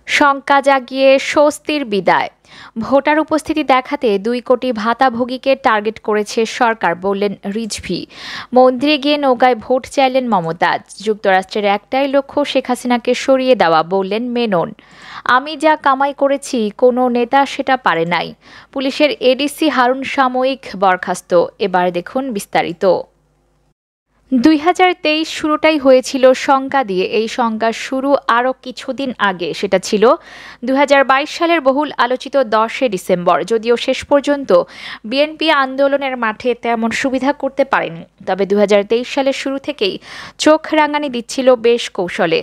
শঙ্কা জাগিয়ে স্বস্তির বিদায়। ভোটার উপস্থিতি দেখাতে ২ কোটি ভাতাভোগীকে টার্গেট করেছে সরকার, বললেন রিজভী। মন্দিরে গিয়ে নৌকায় ভোট চাইলেন মমতাজ। যুক্তরাষ্ট্রের একটাই লক্ষ্য, শেখ হাসিনাকে সরিয়ে দেওয়া, বললেন মেনন। আমি যা কামাই করেছি কোনো নেতা সেটা পারে নাই। পুলিশের এডিসি হারুন সাময়িক বরখাস্ত। এবার দেখুন বিস্তারিত। ২০২৩ শুরুটাই হয়েছিল শঙ্কা দিয়ে। এই শঙ্কার শুরু আরও কিছুদিন আগে, সেটা ছিল ২০২২ সালের বহুল আলোচিত ১০ ডিসেম্বর। যদিও শেষ পর্যন্ত বিএনপি আন্দোলনের মাঠে তেমন সুবিধা করতে পারেনি, তবে ২০২৩ সালের শুরু থেকেই চোখ রাঙানি দিচ্ছিল বেশ কৌশলে।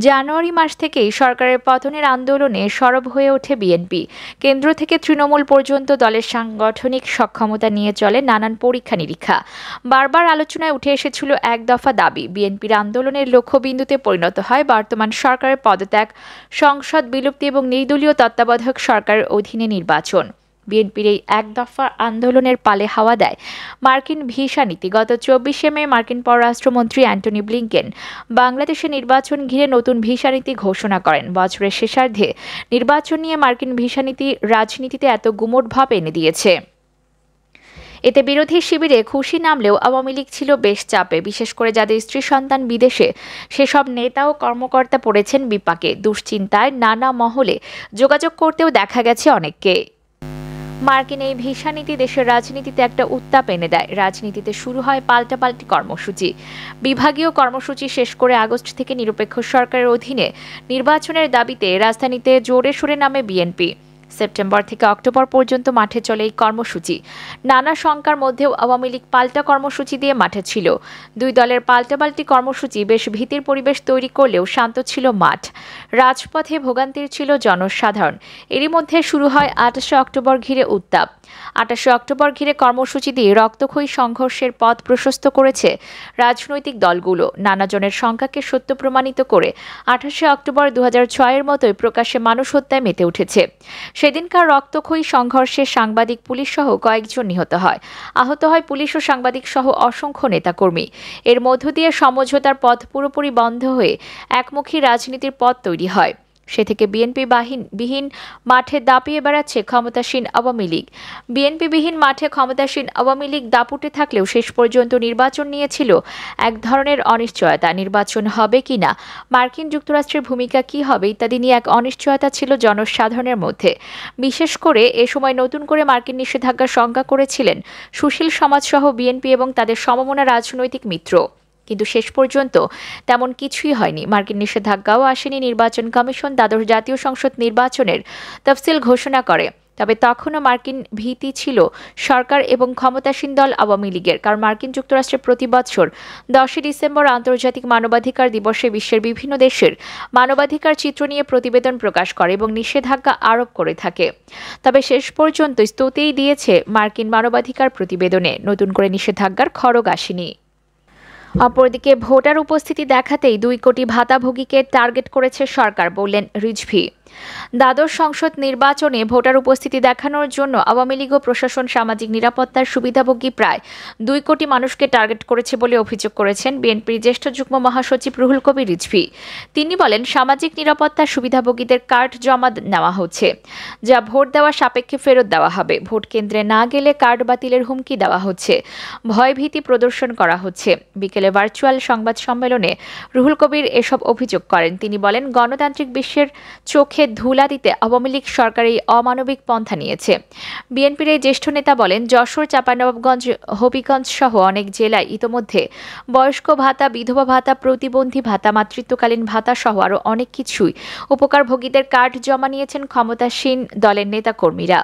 জানুয়ারি মাস থেকেই সরকারের পতনের আন্দোলনে সরব হয়ে ওঠে বিএনপি। কেন্দ্র থেকে তৃণমূল পর্যন্ত দলের সাংগঠনিক সক্ষমতা নিয়ে চলে নানান পরীক্ষা নিরীক্ষা। বারবার আলোচনায় উঠে এসেছিল এক দফা দাবি। বিএনপির আন্দোলনের লক্ষ্যবিন্দুতে পরিণত হয় বর্তমান সরকারের পদত্যাগ, সংসদ বিলুপ্তি এবং নির্দলীয় তত্ত্বাবধায়ক সরকারের অধীনে নির্বাচন। বিএনপির এই এক দফা আন্দোলনের পালে হাওয়া দেয় মার্কিন ভিসা নীতি। গত ২৪শে মে মার্কিন পররাষ্ট্রমন্ত্রী অ্যান্টনি ব্লিংকেন বাংলাদেশের নির্বাচন ঘিরে নতুন ভিসা নীতি ঘোষণা করেন। বছরের শেষার্ধে নির্বাচন নিয়ে মার্কিন ভিসা নীতি রাজনীতিতে এত গুমোট ভাব এনে দিয়েছে। এতে বিরোধী শিবিরে খুশি নামলেও আওয়ামী লীগ ছিল বেশ চাপে, বিশেষ করে যাদের স্ত্রী সন্তান বিদেশে। সেসব নেতা ও কর্মকর্তা পড়েছেন বিপাকে। দুশ্চিন্তায় নানা মহলে যোগাযোগ করতেও দেখা গেছে অনেককে। মার্কিন এই ভিসা নীতি দেশের রাজনীতিতে একটা উত্তাপ এনে দেয়। রাজনীতিতে শুরু হয় পাল্টাপাল্টি কর্মসূচি। বিভাগীয় কর্মসূচি শেষ করে আগস্ট থেকে নিরপেক্ষ সরকারের অধীনে নির্বাচনের দাবিতে রাজধানীতে জোরে সোরে নামে বিএনপি। সেপ্টেম্বর থেকে অক্টোবর পর্যন্ত মাঠে চলে এই কর্মসূচি। নানা শঙ্কার মধ্যেও আওয়ামী লীগ পাল্টা কর্মসূচি দিয়ে মাঠে ছিল। দুই দলের পাল্টাপাল্টি কর্মসূচি বেশ ভীতির পরিবেশ তৈরি করলেও শান্ত ছিল মাঠ। রাজপথে ভোগান্তির ছিল জনসাধারণ। এরই মধ্যে শুরু হয় ২৮শে অক্টোবর ঘিরে উত্তাপ। ২৮শে অক্টোবর ঘিরে কর্মসূচি দিয়ে রক্তক্ষয়ী সংঘর্ষের পথ প্রশস্ত করেছে রাজনৈতিক দলগুলো। নানাজনের শঙ্কাকে সত্য প্রমাণিত করে ২৮শে অক্টোবর ২০০৬-এর মতোই প্রকাশ্যে মানুষ হত্যায় মেতে উঠেছে। সেদিনকার রক্তক্ষয়ী সংঘর্ষে সাংবাদিক, পুলিশ সহ কয়েকজন নিহত হয়। আহত হয় পুলিশ ও সাংবাদিক সহ অসংখ্য নেতাকর্মী। এর মধ্য দিয়ে সমঝোতার পথ পুরোপুরি বন্ধ হয়ে একমুখী রাজনীতির পথ তৈরি হয়। সে থেকে বিএনপি বিহীন মাঠে দাপিয়ে বেড়াচ্ছে ক্ষমতাসীন আওয়ামী লীগ। বিএনপিবিহীন মাঠে ক্ষমতাসীন আওয়ামী লীগ দাপুটে থাকলেও শেষ পর্যন্ত নির্বাচন নিয়েছিল এক ধরনের অনিশ্চয়তা। নির্বাচন হবে কিনা, মার্কিন যুক্তরাষ্ট্রের ভূমিকা কি হবে ইত্যাদি নিয়ে এক অনিশ্চয়তা ছিল জনসাধারণের মধ্যে। বিশেষ করে এ সময় নতুন করে মার্কিন নিষেধাজ্ঞার শঙ্কা করেছিলেন সুশীল সমাজসহ বিএনপি এবং তাদের সমমনা রাজনৈতিক মিত্র। কিন্তু শেষ পর্যন্ত তেমন কিছুই হয়নি। মার্কিন নিষেধাজ্ঞাও আসেনি। নির্বাচন কমিশন দ্বাদশ জাতীয় সংসদ নির্বাচনের তফসিল ঘোষণা করে। তবে তখনও মার্কিন ভীতি ছিল সরকার এবং ক্ষমতাসীন দল আওয়ামী লীগের। কারণ মার্কিন যুক্তরাষ্ট্রে প্রতি বছর ১০ ডিসেম্বর আন্তর্জাতিক মানবাধিকার দিবসে বিশ্বের বিভিন্ন দেশের মানবাধিকার চিত্র নিয়ে প্রতিবেদন প্রকাশ করে এবং নিষেধাজ্ঞা আরোপ করে থাকে। তবে শেষ পর্যন্ত স্তুতিই দিয়েছে মার্কিন মানবাধিকার প্রতিবেদনে। নতুন করে নিষেধাজ্ঞার খড়গ আসেনি। অপরদিকে ভোটার উপস্থিতি দেখাতেই ২ কোটি ভাতাভোগীকে টার্গেট করেছে সরকার, বললেন রিজভী। দ্বাদশ সংসদ নির্বাচনে ভোটার উপস্থিতি দেখানোর জন্য আওয়ামী লীগ ও প্রশাসন সামাজিক নিরাপত্তার সুবিধাভোগী প্রায় ২ কোটি মানুষকে টার্গেট করেছে বলে অভিযোগ করেছেন বিএনপির জ্যেষ্ঠ যুগ্ম মহাসচিব রুহুল কবির রিজভী। তিনি বলেন, সামাজিক নিরাপত্তার সুবিধাভোগীদের কার্ড জমা নেওয়া হচ্ছে, যা ভোট দেওয়া সাপেক্ষে ফেরত দেওয়া হবে। ভোট কেন্দ্রে না গেলে কার্ড বাতিলের হুমকি দেওয়া হচ্ছে, ভয়ভীতি প্রদর্শন করা হচ্ছে। বিকেলে ভার্চুয়াল সংবাদ সম্মেলনে রুহুল কবির এসব অভিযোগ করেন। তিনি বলেন, গণতান্ত্রিক বিশ্বের চোখে ধুলা দিতে আওয়ামী লীগ সরকার এই অমানবিক পন্থা নিয়েছে। বিএনপির এই জ্যেষ্ঠ নেতা বলেন, যশোর, চাঁপাইনবাবগঞ্জ, হবিগঞ্জ সহ অনেক জেলায় ইতোমধ্যে বয়স্ক ভাতা, বিধবা ভাতা, প্রতিবন্ধী ভাতা, মাতৃত্বকালীন ভাতা সহ আরও অনেক কিছুই উপকারভোগীদের কার্ড জমা নিয়েছেন ক্ষমতাসীন দলের নেতাকর্মীরা।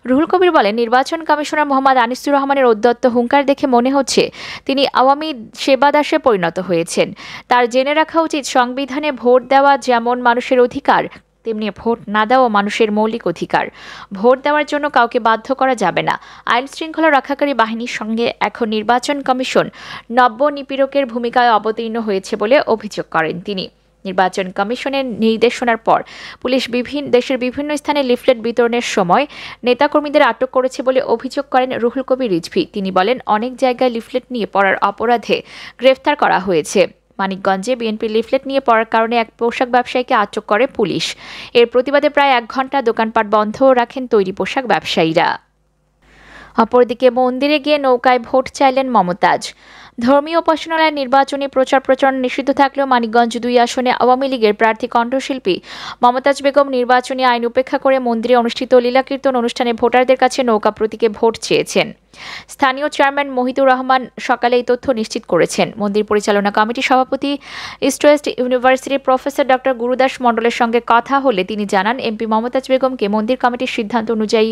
রুহুল কবির বলেন, নির্বাচন কমিশনার মোহাম্মদ আনিসুর রহমানের উদ্যত্ত হুঙ্কার দেখে মনে হচ্ছে তিনি আওয়ামী সেবাদাসে পরিণত হয়েছেন। তার জেনে রাখা উচিত, সংবিধানে ভোট দেওয়া যেমন মানুষের অধিকার, তেমনি ভোট না দেওয়া মানুষের মৌলিক অধিকার। ভোট দেওয়ার জন্য কাউকে বাধ্য করা যাবে না। আইন শৃঙ্খলা রক্ষাকারী বাহিনীর সঙ্গে এখন নির্বাচন কমিশন নব্য নিপীড়কের ভূমিকায় অবতীর্ণ হয়েছে বলে অভিযোগ করেন তিনি। নির্বাচন কমিশনের নির্দেশনার পর পুলিশ দেশের বিভিন্ন স্থানে লিফলেট বিতরণের সময় নেতাকর্মীদের আটক করেছে বলে অভিযোগ করেন রুহুল কবির রিজভী। তিনি বলেন, অনেক জায়গায় লিফলেট নিয়ে পড়ার অপরাধে গ্রেফতার করা হয়েছে। মানিকগঞ্জে বিএনপি লিফলেট নিয়ে পড়ার কারণে এক পোশাক ব্যবসায়ীকে আটক করে পুলিশ। এর প্রতিবাদে প্রায় 1 ঘণ্টা দোকানপাট বন্ধও রাখেন তৈরি পোশাক ব্যবসায়ীরা। অপরদিকে মন্দিরে গিয়ে নৌকায় ভোট চাইলেন মমতাজ। ধর্মীয় উপাসনালয়ের নির্বাচনী প্রচারণা নিষিদ্ধ থাকলেও মানিকগঞ্জ 2 আসনে আওয়ামী লীগের প্রার্থী কণ্ঠশিল্পী মমতাজ বেগম নির্বাচনী আইন উপেক্ষা করে মন্দিরে অনুষ্ঠিত লীলাকীর্তন অনুষ্ঠানে ভোটারদের কাছে নৌকা প্রতীকে ভোট চেয়েছেন। স্থানীয় চেয়ারম্যান মহিদুর রহমান সকালে এই তথ্য নিশ্চিত করেছেন। মন্দির পরিচালনা কমিটির সভাপতি ইস্ট ওয়েস্ট ইউনিভার্সিটির প্রফেসর ডক্টর গুরুদাস মণ্ডলের সঙ্গে কথা হলে তিনি জানান, এমপি মমতাজ বেগমকে মন্দির কমিটির সিদ্ধান্ত অনুযায়ী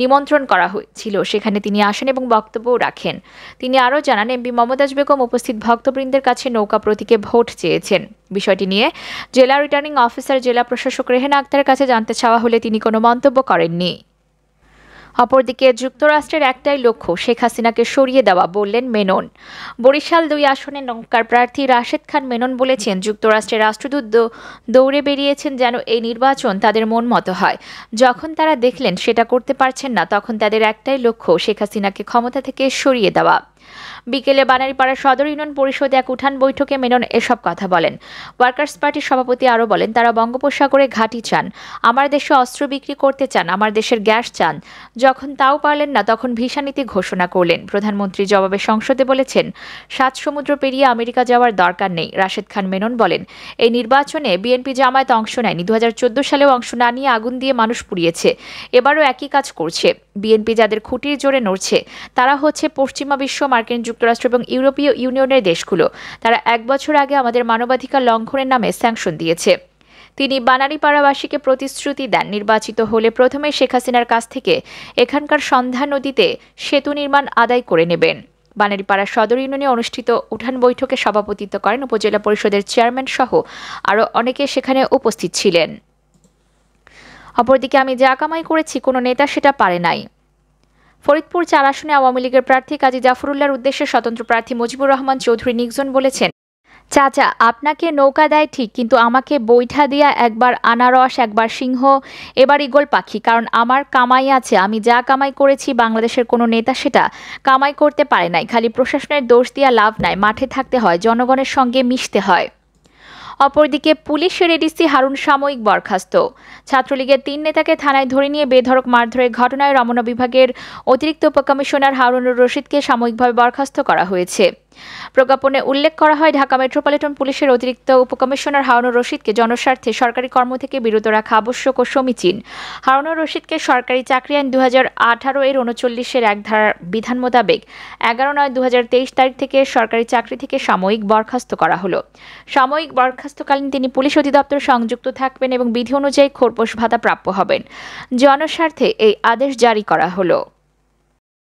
নিমন্ত্রণ করা হয়েছিল। সেখানে তিনি আসেন এবং বক্তব্যও রাখেন। তিনি আরও জানান, এমপি মমতাজ বেগম উপস্থিত ভক্তবৃন্দের কাছে নৌকা প্রতীকে ভোট চেয়েছেন। বিষয়টি নিয়ে জেলা রিটার্নিং অফিসার জেলা প্রশাসক রেহেনা আক্তারের কাছে জানতে চাওয়া হলে তিনি কোনো মন্তব্য করেননি। অপরদিকে যুক্তরাষ্ট্রের একটাই লক্ষ্য, শেখ হাসিনাকে সরিয়ে দেওয়া, বললেন মেনন। বরিশাল 2 আসনে নৌকার প্রার্থী রাশেদ খান মেনন বলেছেন, যুক্তরাষ্ট্রের রাষ্ট্রদূত দৌড়ে বেরিয়েছেন যেন এই নির্বাচন তাদের মন মতো হয়। যখন তারা দেখলেন সেটা করতে পারছেন না, তখন তাদের একটাই লক্ষ্য, শেখ হাসিনাকে ক্ষমতা থেকে সরিয়ে দেওয়া। বিকেলে বানারীপাড়া সদর ইউনিয়ন পরিষদে এক উঠান বৈঠকে মেনন এসব কথা বলেন। ওয়ার্কার্স পার্টির সভাপতি আরও বলেন, তারা বঙ্গোপসাগরে ঘাঁটি চান, আমার দেশে অস্ত্র বিক্রি করতে চান, আমার দেশের গ্যাস চান। যখন তাও পারলেন না, তখন ভিসা নীতি ঘোষণা করলেন। প্রধানমন্ত্রী জবাবে সংসদে বলেছেন, 7 সমুদ্র পেরিয়ে আমেরিকা যাওয়ার দরকার নেই। রাশেদ খান মেনন বলেন, এই নির্বাচনে বিএনপি জামায়াত অংশ নেয়নি। 2014 সালেও অংশ না নিয়ে আগুন দিয়ে মানুষ পুড়িয়েছে, এবারও একই কাজ করছে। বিএনপি যাদের খুঁটির জোরে নড়ছে তারা হচ্ছে পশ্চিমা বিশ্ব, মার্কিন যুক্তরাষ্ট্র এবং ইউরোপীয় ইউনিয়নের দেশগুলো। তারা 1 বছর আগে আমাদের মানবাধিকার লঙ্ঘনের নামে স্যাংশন দিয়েছে। তিনি বানারীপাড়াবাসীকে প্রতিশ্রুতি দেন, নির্বাচিত হলে প্রথমে শেখ হাসিনার কাছ থেকে এখানকার সন্ধ্যা নদীতে সেতু নির্মাণ আদায় করে নেবেন। বানারীপাড়া সদর ইউনিয়নে অনুষ্ঠিত উঠান বৈঠকে সভাপতিত্ব করেন উপজেলা পরিষদের চেয়ারম্যান সহ আরও অনেকে সেখানে উপস্থিত ছিলেন। অপরদিকে আমি যা কামাই করেছি কোনো নেতা সেটা পারে নাই। ফরিদপুর 4 আসনে আওয়ামী লীগের প্রার্থী কাজী জাফরুল্লাহর উদ্দেশ্যে স্বতন্ত্র প্রার্থী মুজিবুর রহমান চৌধুরী নিকজন বলেছেন, চাচা আপনাকে নৌকা দেয় ঠিক, কিন্তু আমাকে বৈঠা দিয়া একবার আনারস, একবার সিংহ, এবার ঈগল পাখি। কারণ আমার কামাই আছে, আমি যা কামাই করেছি বাংলাদেশের কোনো নেতা সেটা কামাই করতে পারে নাই। খালি প্রশাসনের দোষ দিয়া লাভ নাই, মাঠে থাকতে হয়, জনগণের সঙ্গে মিশতে হয়। অপরদিকে পুলিশের এডিসি হারুন সাময়িক বরখাস্ত। ছাত্রলীগের 3 নেতাকে থানায় ধরে নিয়ে বেধড়ক মারধরের ঘটনায় রমনা বিভাগের অতিরিক্ত উপকমিশনার হারুনুর রশিদকে সাময়িকভাবে বরখাস্ত করা হয়েছে। প্রজ্ঞাপনে উল্লেখ করা হয়, ঢাকা মেট্রোপলিটন পুলিশের অতিরিক্ত উপকমিশনার হারুনুর রশিদকে জনস্বার্থে সরকারি কর্ম থেকে বিরত রাখা আবশ্যক ও সমীচীন। হারুনুর রশিদকে সরকারি চাকরি আইন 2018 এর 39 1 ধারার বিধান মোতাবেক 11/9/2023 তারিখ থেকে সরকারি চাকরি থেকে সাময়িক বরখাস্ত করা হলো। সাময়িক বরখাস্তকালীন তিনি পুলিশ অধিদপ্তর সংযুক্ত থাকবেন এবং বিধি অনুযায়ী খোরপোশ ভাতা প্রাপ্য হবেন। জনস্বার্থে এই আদেশ জারি করা হলো।